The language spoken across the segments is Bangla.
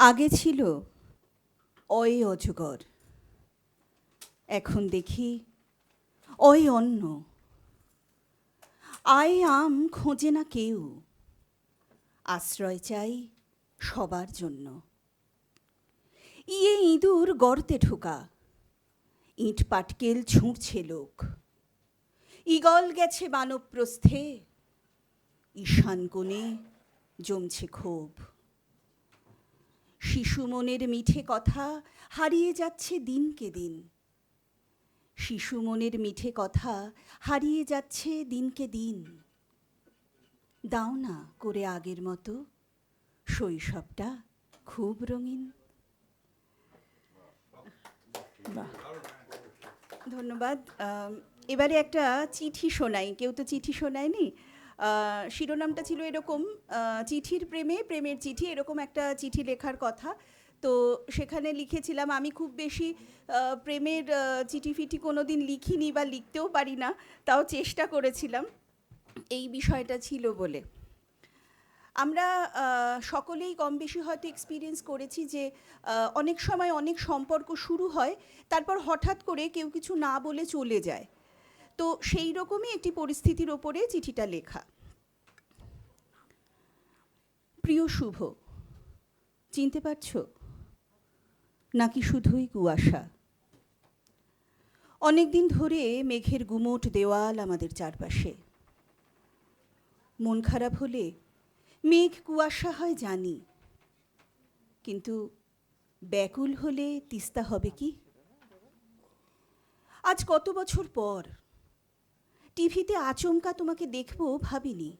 আগে ছিল অয়ে অজগর, এখন দেখি অয়ে অন্য। আয়ে আম খোঁজে না কেউ, আশ্রয় চাই সবার জন্য। ইয়ে ইঁদুর গর্তে ঢোকা, ইঁট পাটকেল ছুঁড়ছে লোক। ঈগল গেছে বানপ্রস্থে, ঈশান কোণে জমছে ক্ষোভ। শিশু মনের মিঠে কথা হারিয়ে যাচ্ছে দিনকে দিন। শিশু মনের মিঠে কথা হারিয়ে যাচ্ছে দিনকে দিন। দাও না করে আগের মতো, শৈশবটা খুব রঙিন। বাহ, ধন্যবাদ। এবারে একটা চিঠি শোনাই। কেউ তো চিঠি শোনায়নি। শিরোনামটা ছিল এরকম, চিঠির প্রেমে, প্রেমের চিঠি, এরকম একটা চিঠি লেখার কথা। তো সেখানে লিখেছিলাম, আমি খুব বেশি প্রেমের চিঠি ফিটি কোনো দিন লিখিনি বা লিখতেও পারি না, তাও চেষ্টা করেছিলাম এই বিষয়টা ছিল বলে। আমরা সকলেই কম বেশি হয়তো এক্সপিরিয়েন্স করেছি যে অনেক সময় অনেক সম্পর্ক শুরু হয়, তারপর হঠাৎ করে কেউ কিছু না বলে চলে যায়। তো সেই রকমই একটি পরিস্থিতির ওপরে চিঠিটা লেখা। প্রিয় শুভ, চিনতে পারছো নাকি শুধুই কুয়াশা? অনেক দিন ধরে মেঘের গুমোট দেওয়াল আমাদের চারপাশে। মন খারাপ হলে মেঘ কুয়াশা হয় জানি, কিন্তু ব্যাকুল হলে তিস্তা হবে কি? আজ কত বছর পর টিভিতে আচমকা তোমাকে দেখবো ভাবিনি।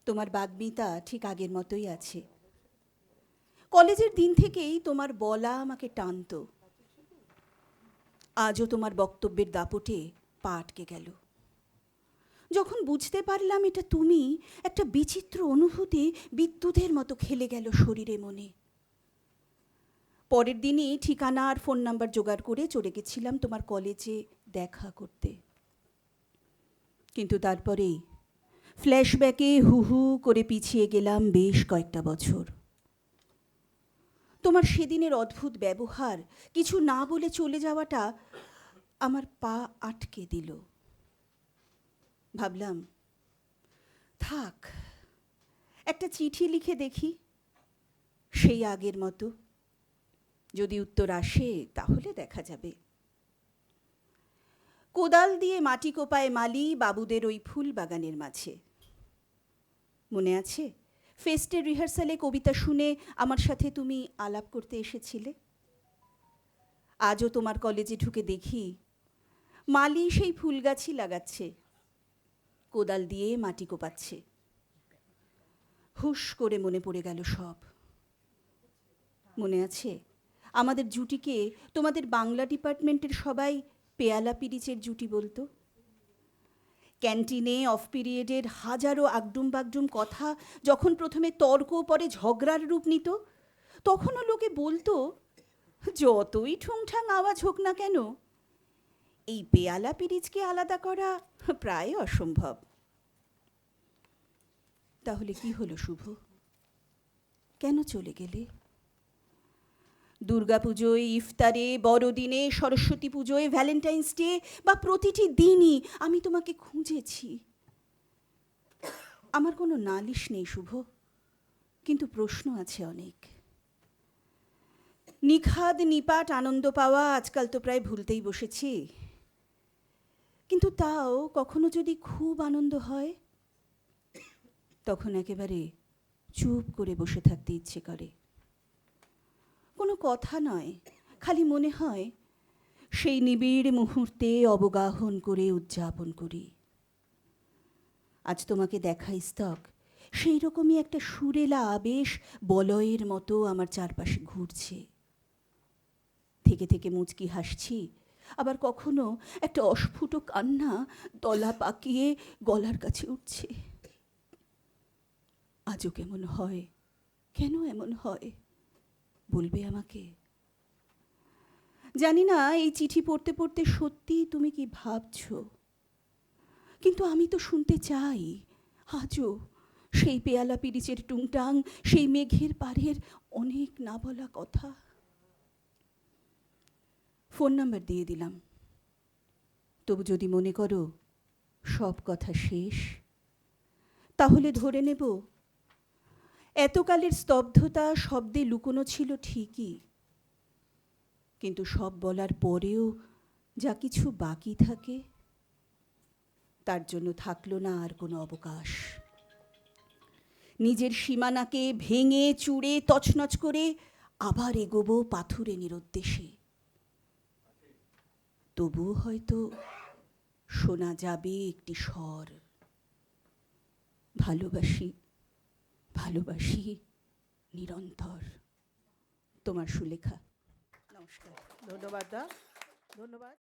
তোমার বাগ্মিতা ঠিক আগের মতোই আছে। কলেজের দিন থেকেই তোমার বলা আমাকে টানত। আজও তোমার বক্তব্যের দাপটে পা আটকে গেল। যখন বুঝতে পারলাম এটা তুমি, একটা বিচিত্র অনুভূতি বিদ্যুতের মতো খেলে গেল শরীরে মনে। পরের দিনই ঠিকানা আর ফোন নাম্বার জোগাড় করে চলে গেছিলাম তোমার কলেজে দেখা করতে। কিন্তু তারপরেই ফ্ল্যাশব্যাকে হু হু করে পিছিয়ে গেলাম বেশ কয়েকটা বছর। তোমার সেদিনের অদ্ভুত ব্যবহার, কিছু না বলে চলে যাওয়াটা আমার পা আটকে দিল। ভাবলাম থাক, একটা চিঠি লিখে দেখি সেই আগের মতো। যদি উত্তর আসে তাহলে দেখা যাবে। কোদাল দিয়ে মাটি কোপায় মালি বাবুদের ওই ফুল বাগানের মাঝে। মনে আছে ফেস্টের রিহার্সালে কবিতা শুনে আমার সাথে তুমি আলাপ করতে এসেছিলে? আজও তোমার কলেজে ঢুকে দেখি মালি সেই ফুল গাছই লাগাচ্ছে, কোদাল দিয়ে মাটি কোপাচ্ছে। হুশ করে মনে পড়ে গেল সব। মনে আছে আমাদের জুটিকে তোমাদের বাংলা ডিপার্টমেন্টের সবাই পেয়ালা পিরিচের জুটি বলতো? ক্যান্টিনে অফ পিরিয়ডের হাজারো আগডুম বাগডুম কথা যখন প্রথমে তর্ক পরে ঝগড়ার রূপ নিত, তখনও লোকে বলতো যতই ঠুংঠাং আওয়াজ হোক না কেন, এই পেয়ালা পিরিচকে আলাদা করা প্রায় অসম্ভব। তাহলে কি হলো শুভ? কেন চলে গেলে? দুর্গাপুজোয়, ইফতারে, বড়দিনে, সরস্বতী পুজোয়, ভ্যালেন্টাইন্স ডে বা প্রতিটি দিনই আমি তোমাকে খুঁজেছি। আমার কোনো নালিশ নেই শুভ, কিন্তু প্রশ্ন আছে অনেক। নিখাদ নিপাট আনন্দ পাওয়া আজকাল তো প্রায় ভুলতেই বসেছি, কিন্তু তাও কখনো যদি খুব আনন্দ হয়, তখন একেবারে চুপ করে বসে থাকতে ইচ্ছে করে। কোনো কথা নয়, খালি মনে হয় সেই নিবিড় মুহূর্তে অবগাহন করে উদযাপন করি। আজ তোমাকে দেখা স্তক সেই রকমই একটা সুরেলা আবেশ বলয়ের মতো আমার চারপাশে ঘুরছে। থেকে থেকে মুচকি হাসছি, আবার কখনো একটা অস্ফুট কান্না দলা পাকিয়ে গলার কাছে উঠছে। আজও কেমন হয়, কেন এমন হয় বলবে আমাকে? জানি না এই চিঠি পড়তে পড়তে সত্যি তুমি কি ভাবছো, কিন্তু আমি তো শুনতে চাই। আজও সেই পেয়ালা পিরিচের টুংটাং, সেই মেঘের পাড়ের অনেক না বলা কথা। ফোন নাম্বার দিয়ে দিলাম, তবু যদি মনে করো সব কথা শেষ, তাহলে ধরে নেব এতকালের স্তব্ধতা শব্দে লুকোনো ছিল ঠিকই, কিন্তু সব বলার পরেও যা কিছু বাকি থাকে তার জন্য থাকলো না আর কোনো অবকাশ। নিজের সীমানাকে ভেঙে চুড়ে তছনছ করে আবার এগোবো পাথুরে নিরুদ্দেশে। তবুও হয়তো শোনা যাবে একটি স্বর, ভালোবাসি ভালোবাসি নিরন্তর। তোমার সুলেখা। নমস্কার। ধন্যবাদ দা, ধন্যবাদ।